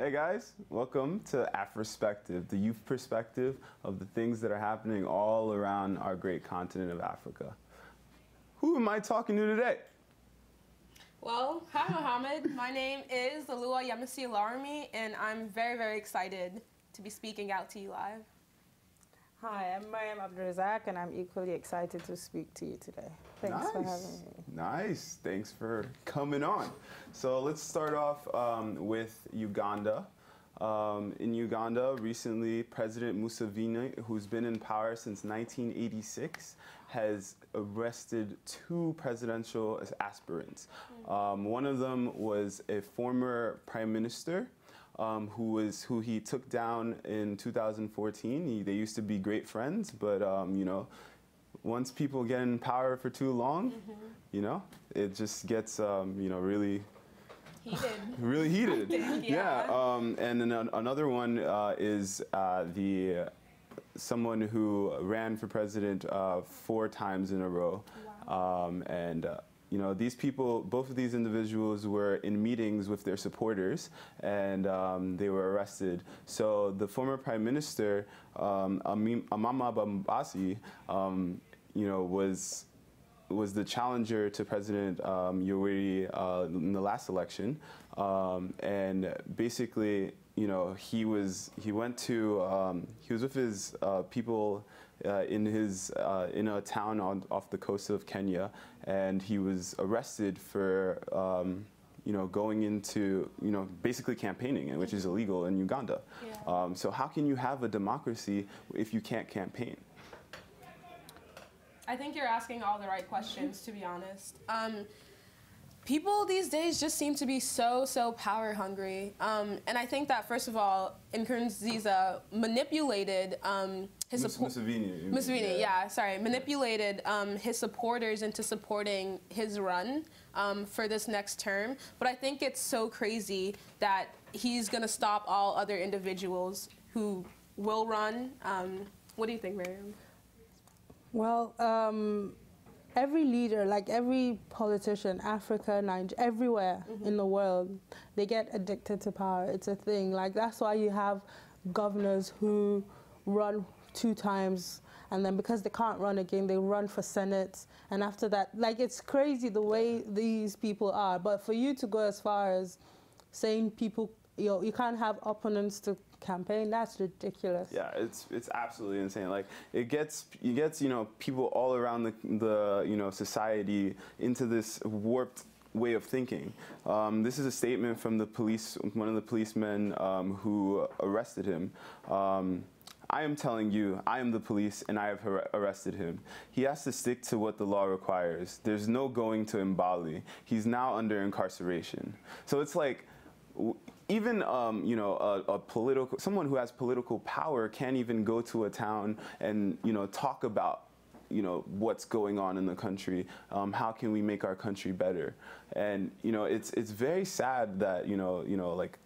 Hey guys, welcome to Afrispective, the youth perspective of the things that are happening all around our great continent of Africa. Who am I talking to today? Well, hi Muhammad. My name is Oluwayemisi Olrunwunmi, and I'm very, very excited to be speaking out to you live. Hi, I'm Maryam Abdulrazaq, and I'm equally excited to speak to you today. Thanks for having me. Nice. Thanks for coming on. So let's start off with Uganda. In Uganda, recently, President Museveni, who's been in power since 1986, has arrested 2 presidential aspirants. One of them was a former prime minister who he took down in 2014. They used to be great friends, but you know, once people get in power for too long, you know, it just gets you know, really heated. Really heated. Yeah. And then another one is someone who ran for president 4 times in a row. Wow. You know, these people, both of these individuals were in meetings with their supporters, and they were arrested. So the former prime minister, Muhammad Musah, you know, was the challenger to President Yoweri in the last election, and basically, you know, he was with his people in a town off the coast of Kenya, and he was arrested for you know, going into, you know, basically campaigning, which is illegal in Uganda. Yeah. So how can you have a democracy if you can't campaign? I think you're asking all the right questions, to be honest. People these days just seem to be so power hungry. And I think that, first of all, Nkurunziza manipulated his Museveni, yeah, sorry, manipulated his supporters into supporting his run for this next term. But I think it's so crazy that he's going to stop all other individuals who will run. What do you think, Maryam? Well, every leader, like every politician, Africa, Nigeria, everywhere in the world, they get addicted to power. It's a thing. Like, that's why you have governors who run 2 times, and then because they can't run again, they run for Senate. And after that, like, it's crazy the way these people are. But for you to go as far as saying people, you can't have opponents to campaign, that's ridiculous. Yeah, it's absolutely insane. Like, it gets you know, people all around the you know, society into this warped way of thinking. This is a statement from the police, one of the policemen who arrested him. I am telling you, I am the police, and I have arrested him. He has to stick to what the law requires. There's no going to Mbali. He's now under incarceration. So it's like, even you know, someone who has political power can't even go to a town and, you know, talk about, you know, what's going on in the country. How can we make our country better? And, you know, it's very sad that, you know, like,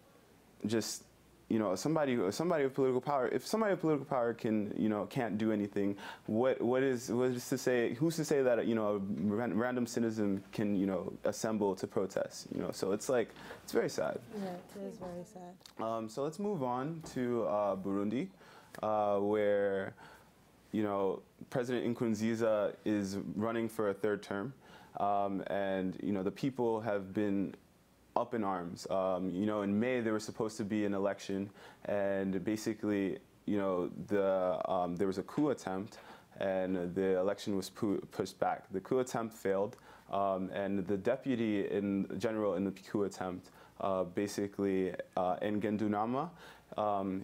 just, you know, somebody with political power. If somebody with political power can't do anything, what is to say? Who's to say that, you know, a random citizen can, you know, assemble to protest? You know, so it's like, it's very sad. Yeah, it is very sad. So let's move on to Burundi, where, you know, President Nkurunziza is running for a 3rd term, and, you know, the people have been up in arms. You know, in May there was supposed to be an election, and basically, you know, there was a coup attempt, and the election was pushed back. The coup attempt failed, and the deputy general in the coup attempt, basically, Ngendunama,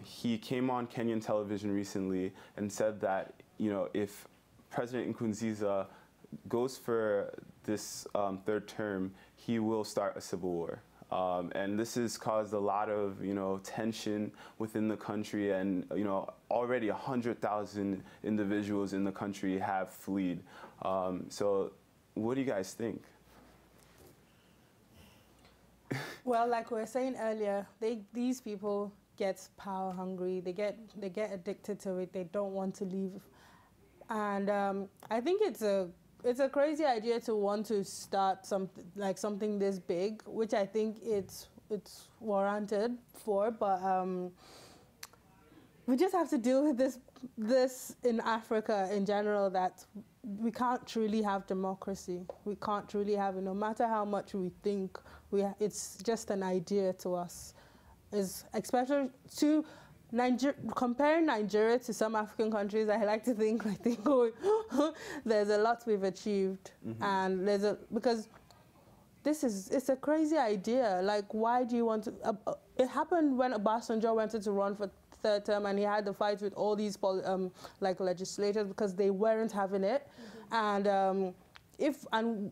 he came on Kenyan television recently and said that, you know, if President Nkurunziza goes for this 3rd term, he will start a civil war. And this has caused a lot of, you know, tension within the country, and, you know, already 100,000 individuals in the country have fled. So what do you guys think? Well, like we were saying earlier, these people get power hungry. They get addicted to it. They don't want to leave. And I think it's a it's a crazy idea to want to start something this big, which I think it's it's warranted for, but we just have to deal with this in Africa in general, that we can't truly have democracy. We can't truly have it, no matter how much we think it's just an idea to us. Especially to comparing Nigeria to some African countries, I like to think there's a lot we've achieved, and because it's a crazy idea. Like, why do you want to? It happened when Obasanjo wanted to run for third term, and he had the fight with all these like legislators because they weren't having it, and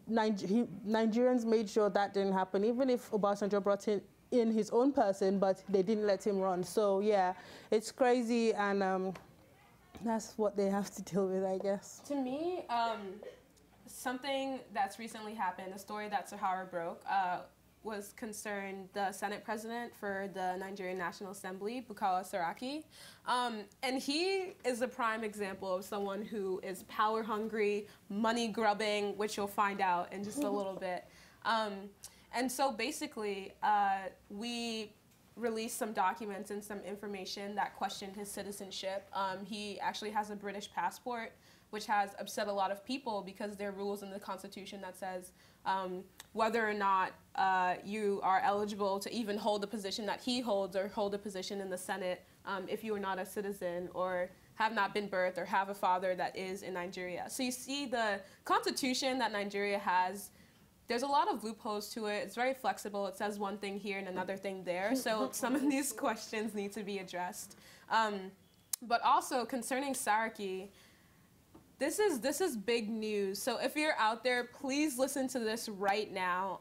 Nigerians made sure that didn't happen, even if Obasanjo brought in his own person, but they didn't let him run. So yeah, it's crazy, and that's what they have to deal with, I guess. To me, something that's recently happened, a story that Sahara broke, was concerned the Senate president for the Nigerian National Assembly, Bukola Saraki. And he is a prime example of someone who is power hungry, money grubbing, which you'll find out in just a little bit. And so basically, we released some documents and some information that questioned his citizenship. He actually has a British passport, which has upset a lot of people because there are rules in the Constitution that says whether or not you are eligible to even hold the position that he holds or hold a position in the Senate if you are not a citizen or have not been birthed or have a father that is in Nigeria. So you see the Constitution that Nigeria has, there's a lot of loopholes to it. It's very flexible. It says one thing here and another thing there. So some of these questions need to be addressed. But also concerning Saraki, this is big news. So if you're out there, please listen to this right now.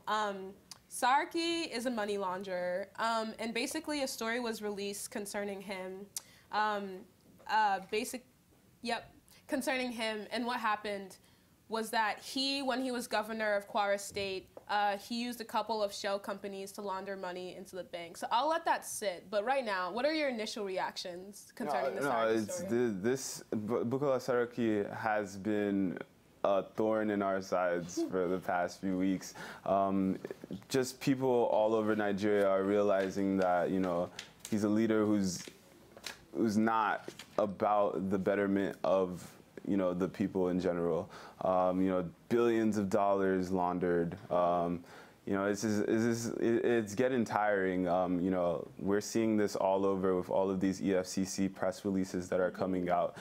Saraki is a money launderer, and basically a story was released concerning him. Concerning him, and what happened was that when he was governor of Kwara State, he used a couple of shell companies to launder money into the bank. So I'll let that sit. But right now, what are your initial reactions concerning this story? This Bukola Saraki has been a thorn in our sides for the past few weeks. Just people all over Nigeria are realizing that, you know, he's a leader who's not about the betterment of, you know, the people in general. You know, billions of dollars laundered. You know, it's getting tiring. You know, we're seeing this all over with all of these EFCC press releases that are coming out.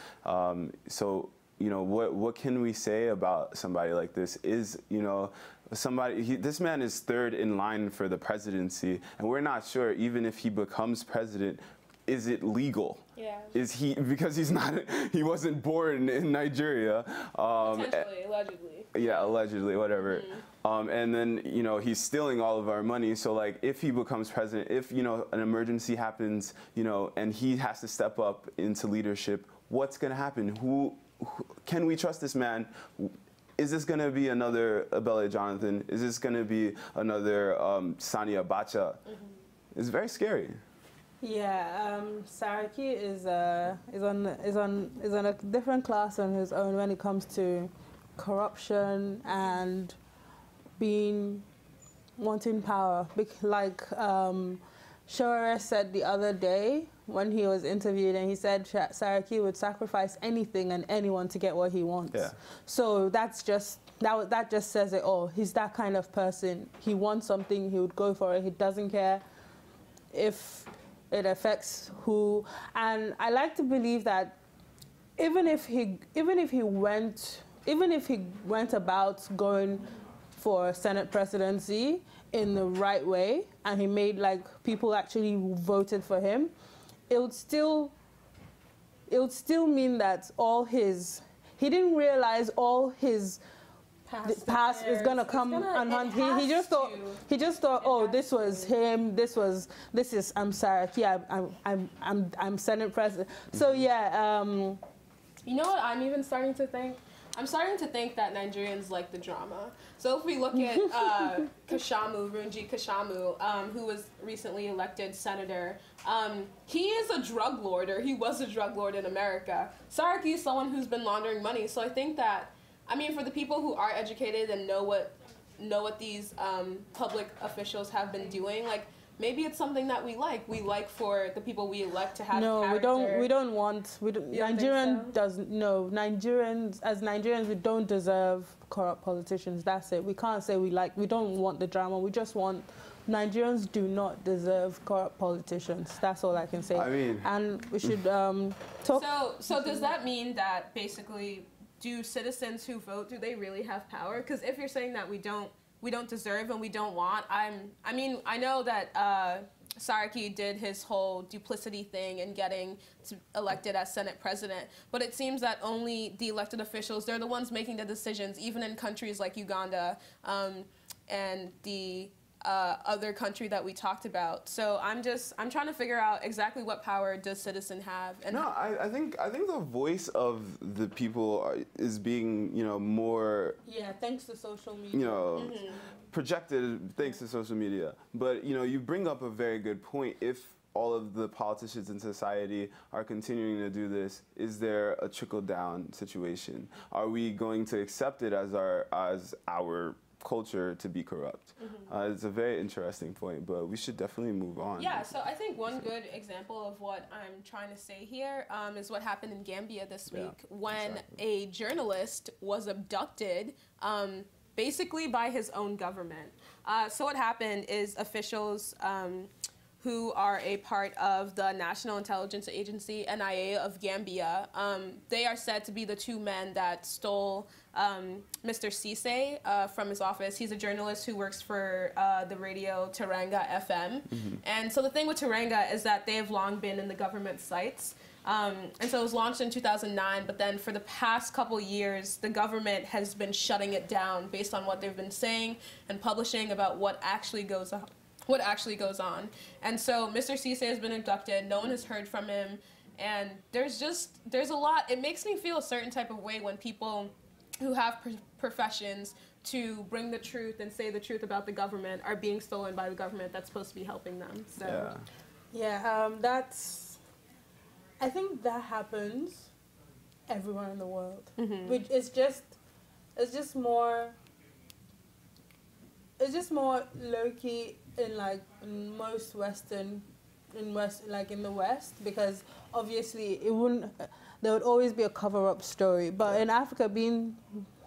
So, you know, what can we say about somebody like this? You know, this man is third in line for the presidency, and we're not sure, even if he becomes president, is it legal? Yeah. Is he, because he wasn't born in Nigeria. Potentially, allegedly. Yeah, allegedly, whatever. And then, you know, he's stealing all of our money. So, like, if he becomes president, if, you know, an emergency happens, you know, and he has to step up into leadership, what's going to happen? Who can we trust this man? Is this going to be another Abele Jonathan? Is this going to be another Sani Abacha? It's very scary. Yeah, Saraki is on a different class on his own when it comes to corruption and wanting power. Like Shore said the other day when he was interviewed, and he said Saraki would sacrifice anything and anyone to get what he wants. Yeah. So that just says it all. He's that kind of person. He wants something, he would go for it. He doesn't care if it affects who. And I like to believe that even if he went about going for Senate presidency in the right way, and he made, like, people actually voted for him, it would still mean that he didn't realize all his past is gonna come unhunt. He just thought, oh, this was him. This is I'm Saraki. I'm Senate president. So yeah. You know what? I'm even starting to think. I'm starting to think that Nigerians like the drama. So if we look at Runji Kashamu, who was recently elected senator, he is a drug lord, or he was a drug lord in America. Saraki is someone who's been laundering money. So I think that, I mean, for the people who are educated and know what these public officials have been doing, like, maybe it's something that we like. We like for the people we elect to have No, character. we don't want. Nigerian doesn't. No, Nigerians, we don't deserve corrupt politicians. That's it. We can't say we don't want the drama. We just want. Nigerians do not deserve corrupt politicians. That's all I can say. I mean, and we should talk. So does that mean that basically, do citizens who vote, do they really have power? Because if you're saying that we don't deserve and we don't want, I mean, I know that Saraki did his whole duplicity thing in getting elected as Senate president, but it seems that only the elected officials, they're the ones making the decisions, even in countries like Uganda and the other country that we talked about. So I'm trying to figure out exactly what power does citizen have. And no, I think the voice of the people is being, you know, more. Yeah, thanks to social media. You know, projected thanks to social media. But you know, you bring up a very good point. If all of the politicians in society are continuing to do this, is there a trickle down situation? Are we going to accept it as our culture to be corrupt? It's a very interesting point, but we should definitely move on. Yeah, so I think one good example of what I'm trying to say here is what happened in Gambia this week when a journalist was abducted basically by his own government. So what happened is officials who are a part of the National Intelligence Agency, NIA, of Gambia. They are said to be the two men that stole Mr. Cisse from his office. He's a journalist who works for the radio Teranga FM. And so the thing with Teranga is that they have long been in the government sites. And so it was launched in 2009, but then for the past couple years, the government has been shutting it down based on what they've been saying and publishing about what actually goes on. And so Mr. Cisse has been abducted. No one has heard from him. And there's a lot. It makes me feel a certain type of way when people who have professions to bring the truth and say the truth about the government are being stolen by the government that's supposed to be helping them. So I think that happens everywhere in the world. Which is just more low-key in most Western, in the West, because obviously there would always be a cover-up story. But in Africa, being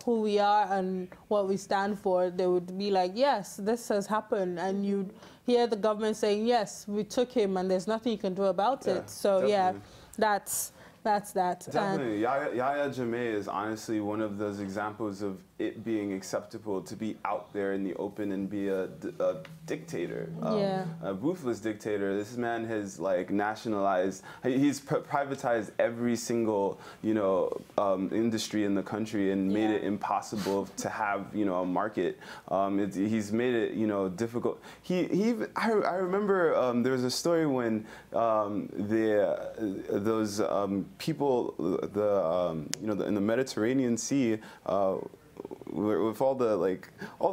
who we are and what we stand for, they would be like, yes, this has happened, and you'd hear the government saying, yes, we took him, and there's nothing you can do about it. So definitely. That's that. Definitely. Yahya Jammeh is honestly one of those examples of it being acceptable to be out there in the open and be a dictator, a ruthless dictator. This man has nationalized, he's privatized every single, industry in the country and made it impossible to have, a market. He's made it, difficult. I remember there was a story when those people, in the Mediterranean Sea, with all the all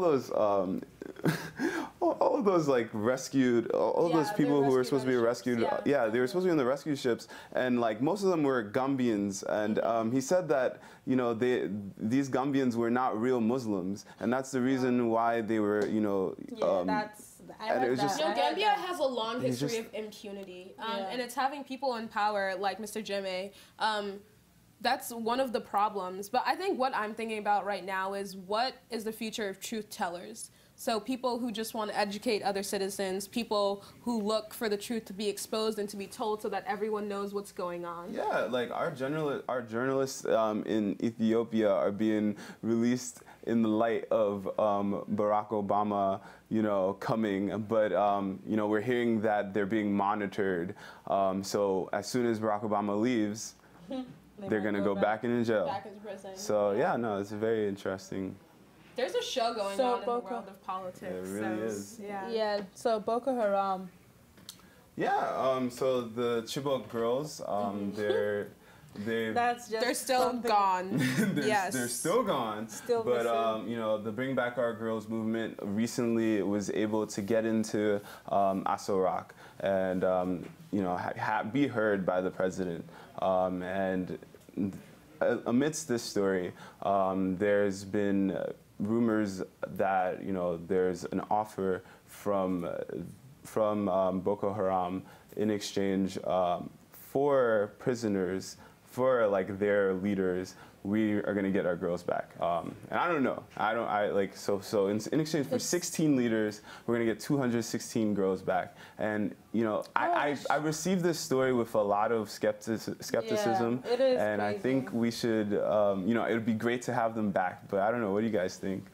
those rescued, all of those people who were supposed to be rescued, they were supposed to be on the rescue ships, and most of them were Gambians, and he said that these Gambians were not real Muslims, and that's the reason why they were and it was just, Gambia has a long history of impunity, and it's having people in power like Mr. Jammeh. That's one of the problems. But I think what I'm thinking about right now is what is the future of truth tellers? So people who just want to educate other citizens, people who look for the truth to be exposed and to be told so that everyone knows what's going on. Yeah, our journalists in Ethiopia are being released in the light of Barack Obama, coming, but we're hearing that they're being monitored. So as soon as Barack Obama leaves, they're gonna go back into jail. Back into prison. So it's very interesting. There's a show going on in the world of politics. It really is. Yeah. So Boko Haram. Yeah. So the Chibok Girls, they're still gone. They're still gone. But the Bring Back Our Girls movement recently was able to get into Asorok and be heard by the president. And amidst this story, there's been rumors that there's an offer from from Boko Haram in exchange for prisoners, for like their leaders, we are going to get our girls back. And I don't know. So in exchange for 16 leaders, we're going to get 216 girls back. And, you know, I received this story with a lot of skepticism. Yeah, it is and crazy. I think we should, you know, it would be great to have them back. But I don't know. What do you guys think?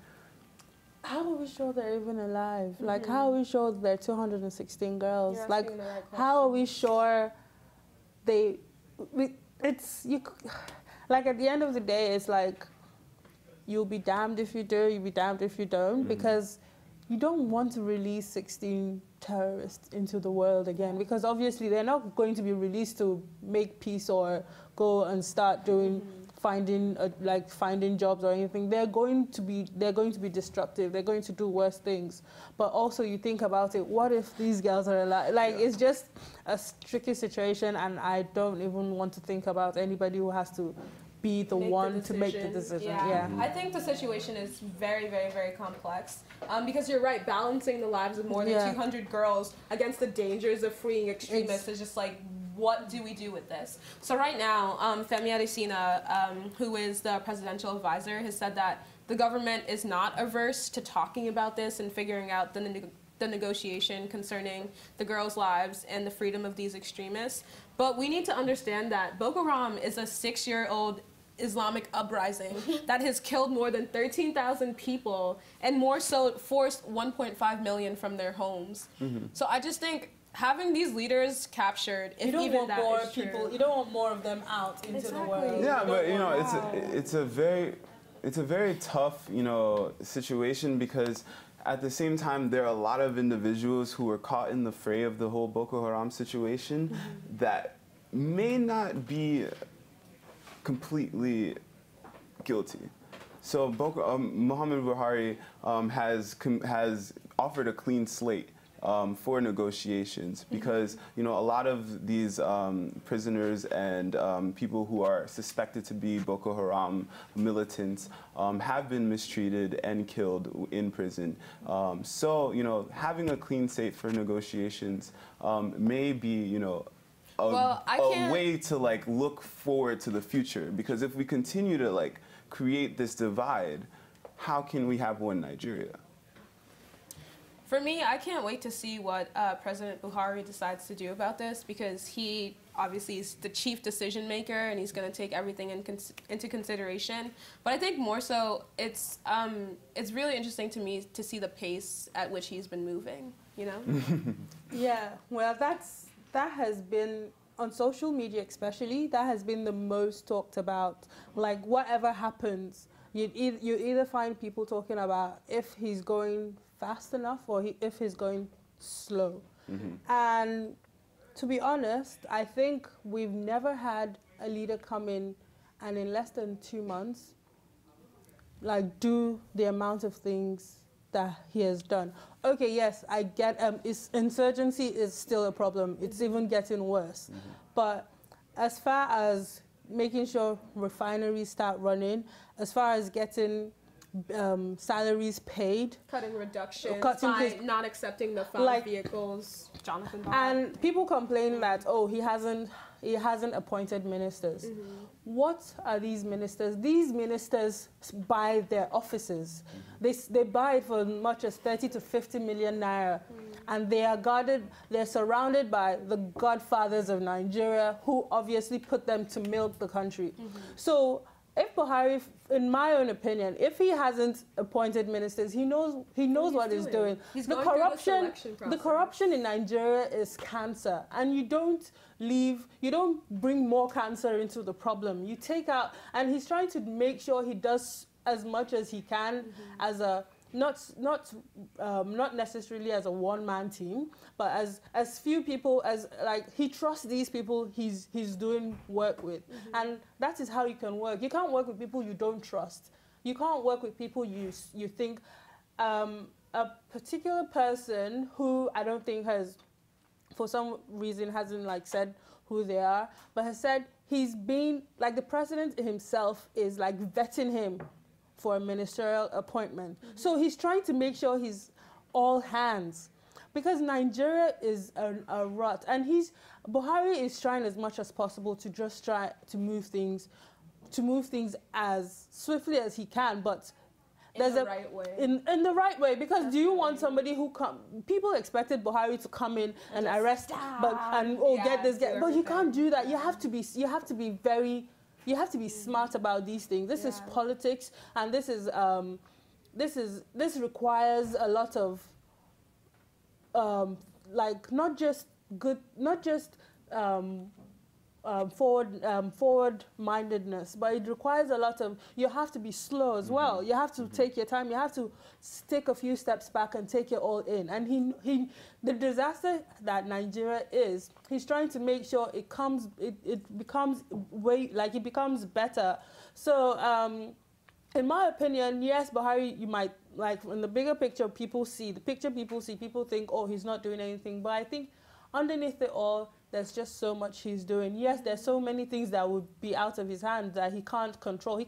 How are we sure they're even alive? Like, how are we sure there are 216 girls? You're Like, asking the right how are question. we sure like, at the end of the day, it's like, you'll be damned if you do, you'll be damned if you don't, because you don't want to release 16 terrorists into the world again, because obviously they're not going to be released to make peace or go and start doing finding jobs or anything. They're going to be destructive. They're going to do worse things. But also, you think about it, what if these girls are alive? Like, it's just a tricky situation, and I don't even want to think about anybody who has to be the one to make the decision. Yeah. I think the situation is very, very, very complex, because you're right, balancing the lives of more than 200 girls against the dangers of freeing extremists is just like, what do we do with this? So right now, Femi Adesina, who is the presidential advisor, has said that the government is not averse to talking about this and figuring out the negotiation concerning the girls' lives and the freedom of these extremists. But we need to understand that Boko Haram is a 6-year-old Islamic uprising that has killed more than 13,000 people and more so forced 1.5 million from their homes. So I just think having these leaders captured, if even that is true. You don't want more of them out into the world. Yeah, but you know, it's a very tough, you know, situation, because at the same time there are a lot of individuals who were caught in the fray of the whole Boko Haram situation that may not be completely guilty. So Muhammad Buhari has offered a clean slate for negotiations, because you know, a lot of these prisoners and people who are suspected to be Boko Haram militants have been mistreated and killed in prison. So you know, having a clean slate for negotiations may be, you know, a way to like look forward to the future, because if we continue to like create this divide, how can we have one Nigeria? For me, I can't wait to see what President Buhari decides to do about this, because he obviously is the chief decision maker and he's going to take everything into consideration. But I think more so, it's really interesting to me to see the pace at which he's been moving, you know? Yeah, well, that has been, on social media especially, that has been the most talked about. Like, whatever happens, you either find people talking about if he's going fast enough or if he's going slow. And to be honest, I think we've never had a leader come in and in less than 2 months, like, do the amount of things that he has done. Okay, yes, I get insurgency is still a problem. It's even getting worse. But as far as making sure refineries start running, as far as getting salaries paid, Cutting reductions, cutting not accepting the found vehicles, Jonathan Bond. And people complain that, oh, he hasn't appointed ministers. What are these ministers? These ministers buy their offices. They buy it for as much as 30 to 50 million naira. And they are guarded, they're surrounded by the godfathers of Nigeria, who obviously put them to milk the country. So if Buhari, in my own opinion, if he hasn't appointed ministers, he knows what he's doing. He's the going through the selection process. The corruption in Nigeria is cancer, and you don't bring more cancer into the problem. You take out, and he's trying to make sure he does as much as he can as a not necessarily as a one-man team, but as few people as, like, he trusts these people he's doing work with. And that is how you can work. You can't work with people you don't trust. You can't work with people you think, a particular person who I don't think has, for some reason, hasn't like said who they are, but has said he's been, like, the president himself is like vetting him for a ministerial appointment. So he's trying to make sure he's all hands. because Nigeria is a rut, and Buhari is trying as much as possible to just try to move things as swiftly as he can, but in the right way. In the right way, because do you want somebody who people expected Buhari to come in and arrest, but you can't do that. You have to be smart about these things. This is politics, and this requires a lot of forward-mindedness, but it requires a lot of, you have to be slow as well. You have to take your time. You have to take a few steps back and take it all in. And the disaster that Nigeria is, he's trying to make sure it becomes better. So, in my opinion, yes, Buhari, you might, like, in the bigger picture, people think, oh, he's not doing anything. But I think underneath it all, there's just so much he's doing. Yes, there's so many things that would be out of his hands that he can't control. Who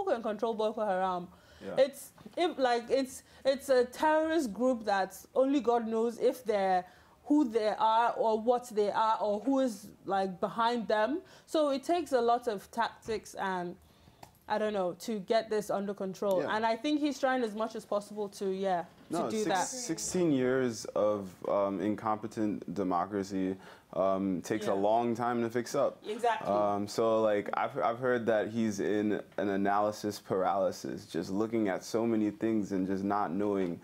can control Boko Haram? Yeah. It's a terrorist group that only God knows who they are or what they are or who is like behind them. So it takes a lot of tactics and to get this under control. Yeah. And I think he's trying as much as possible to do that. 16 years of incompetent democracy takes a long time to fix up. Exactly. So like I've heard that he's in an analysis paralysis, just looking at so many things and just not knowing,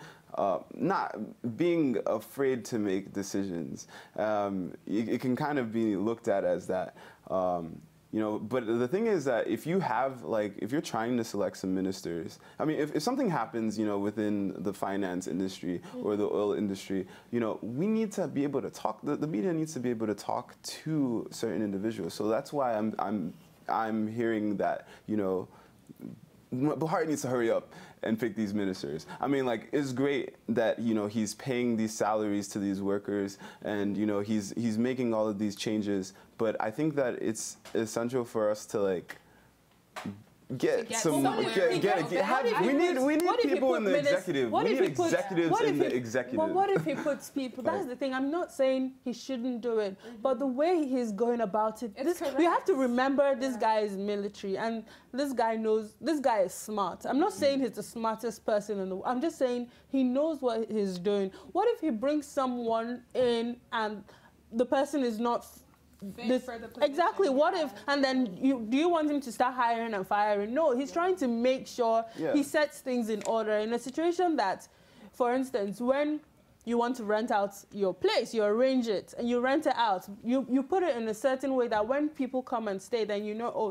not being afraid to make decisions. It can kind of be looked at as that. But the thing is that if you're trying to select some ministers, I mean, if something happens, within the finance industry or the oil industry, we need to be able to talk. The media needs to be able to talk to certain individuals. So that's why I'm hearing that, Buhari needs to hurry up and pick these ministers. I mean, like, it's great that, he's paying these salaries to these workers and, he's making all of these changes. But I think that it's essential for us to, like, we need people in the executive. We need executives in the executive. But what if he puts people? That's the thing. I'm not saying he shouldn't do it, but the way he's going about it, we have to remember this guy is military, and this guy is smart. I'm not saying he's the smartest person in the world. I'm just saying he knows what he's doing. What if he brings someone in and the person is not exactly. What if, and then do you want him to start hiring and firing? No, he's trying to make sure he sets things in order in a situation that, for instance, when you want to rent out your place, you arrange it and you rent it out. You put it in a certain way that when people come and stay, then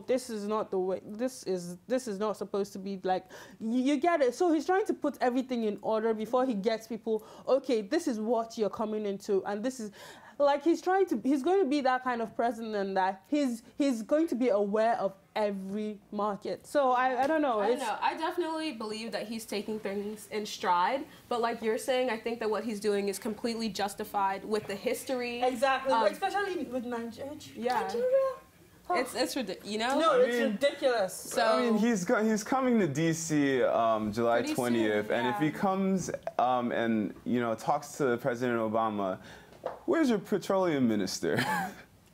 this is not the way. This is not supposed to be like. You get it. So he's trying to put everything in order before he gets people. Okay, this is what you're coming into, and this is. Like he's going to be that kind of president that he's going to be aware of every market. So I don't know. I definitely believe that he's taking things in stride. But like you're saying, I think that what he's doing is completely justified with the history. Exactly, especially with Nigeria. Yeah. Nigeria. It's ridiculous. No, it's ridiculous. So I mean, he's coming to DC July 20th, and if he comes and talks to President Obama. Where's your petroleum minister?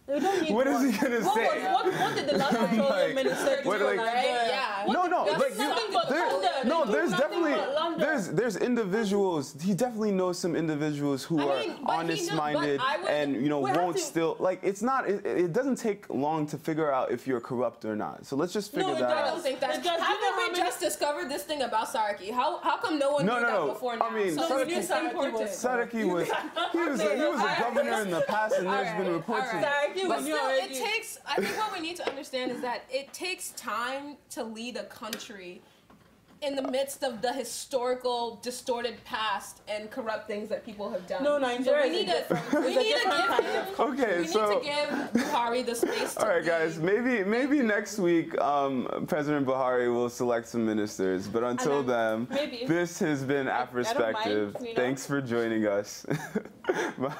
What is he gonna say? What did the last petroleum minister do? There's individuals. He definitely knows some individuals who are honest-minded and won't steal. Like it doesn't take long to figure out if you're corrupt or not. So let's just figure that out. I don't think that. Haven't we just discovered this thing about SaharaTV? How come no one knew that before now? I mean, SaharaTV was he was a governor in the past, and there's been reports. But still, I think what we need to understand is that it takes time to lead a country in the midst of the historical, distorted past and corrupt things that people have done. No, Nigeria. So we need to give Buhari the space to all right, guys, maybe next week President Buhari will select some ministers. But until then, this has been Afrispective. Thanks for joining us. Bye.